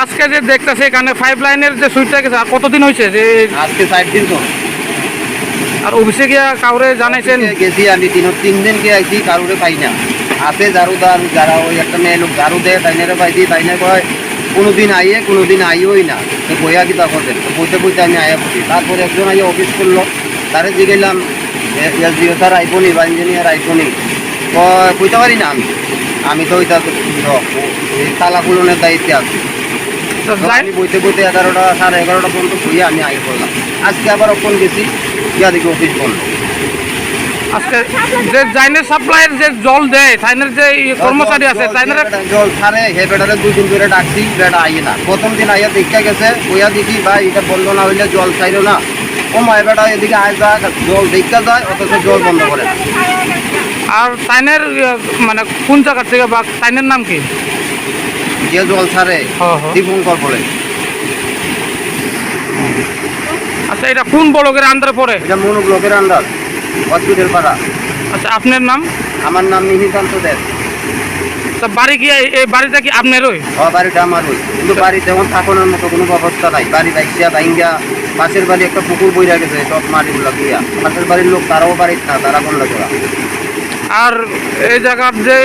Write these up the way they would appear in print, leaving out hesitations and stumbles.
আজকে যে দেখতেছে এখানে পাইপ লাইনের যে সুইচটা গেছে আর কতদিন হয়েছে যে আজকে 60 দিন তো আর অফিসে গিয়া কাউরে জানাইছেন? গেছি আমি 3 দিন কে আইছি, কারোরে পাই না। আছে ঝাড়ুদার যারা ওই একটা মেয়ে লোক ঝাড়ু দেয়, তাইনারে পাইছি, তাইনা কয় কোনোদিন আইয়ে কোনোদিন আইওই না, তো বইয়া কিতা করবেন, তো বইতে বইতে আমি আয়া পড়ি। তারপরে একজন আইয়া অফিস করলো, তারে জিগাইলাম এসডিও স্যার আইফোনি বা ইঞ্জিনিয়ার আইফোনি, কইতে পারি না আমি তো ওইটা তালা খুলনের দায়িত্বে আছি। আমি বইতে বইতে 11টা 11:30 পর্যন্ত বইয়ে আমি আগে করলাম। আজকে আবার ফোন গেছি, গিয়া দেখি অফিস বন্ধ। আজকে যে জাইনের সাপ্লাইয়ের যে জল দেয় তাইনের যে কর্মচারী আছে তাইনের জল ছাড়ে হে বেটারে 2 দিন ধরে ডাকছি, বেটা আইয়ে না। প্রথম দিন আইয়া দেখা গেছে, বইয়া দেখি ভাই এটা বন্ধ না হইলে জল চাইলো না। ও মায় বেটা এদিকে আয় যা জল দেখা যায়, অথচ জল বন্ধ করে। আর তাইনের মানে কোন জায়গা থেকে বা তাইনের নাম কি? যে জল ছাড়ে দীপঙ্কর বলে। আচ্ছা, এটা কোন ব্লকের আন্ডারে পড়ে? এটা মনু ব্লকের আন্ডার, হসপিটাল পাড়া। আচ্ছা, আপনার নাম? আমার নাম নিহিকান্ত দেব। তা বাড়ি গিয়ে এই বাড়িটা কি আপনারই? বাড়িটা আমারই, কিন্তু বাড়িতে এখন থাকানোর মতো কোনো ব্যবস্থা নাই। বাড়ি বাইসিয়া বাইঙ্গা, পাশের বাড়ি একটা পুকুর বইরা গেছে সব মাটিগুলো দিয়া। পাশের বাড়ির লোক তারাও বাড়ির না, তারা কোনটা করা। আর এই জায়গার যে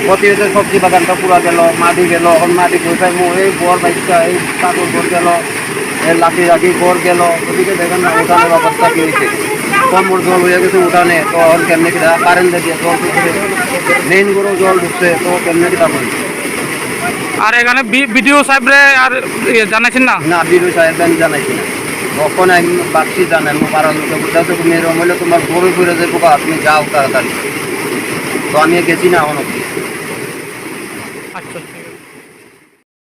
প্রতি হচ্ছে সবজি বাগানটা পুরা গেল, মাটি গেল, এখন মাটি কোথায় এই বর বাইকটা এই কাপড় ঘর গেল, এই লাঠি রাখি ঘর গেল। ওদিকে দেখেন না উঠানের অবস্থা কি হয়েছে, কম্বর জল হয়ে গেছে উঠানে। তো এখন কেমনে কিনা কারেন্ট দিয়ে জল ঢুকছে, মেইন করে জল ঢুকছে, তো কেমনে কিনা করি। আর এখানে বিডিও সাহেবরে আর জানাইছেন না? না, বিরু সাহেব আমি জানাইছি না, কখন আমি বাক্সি জানাই পাড়ার লোকে বুঝতে তুমি এরকম হইলে তোমার গরু ঘুরে যাবো, তুমি যাও তাড়াতাড়ি। তো আমি গেছি না এখন অব্দি। আচ্ছা।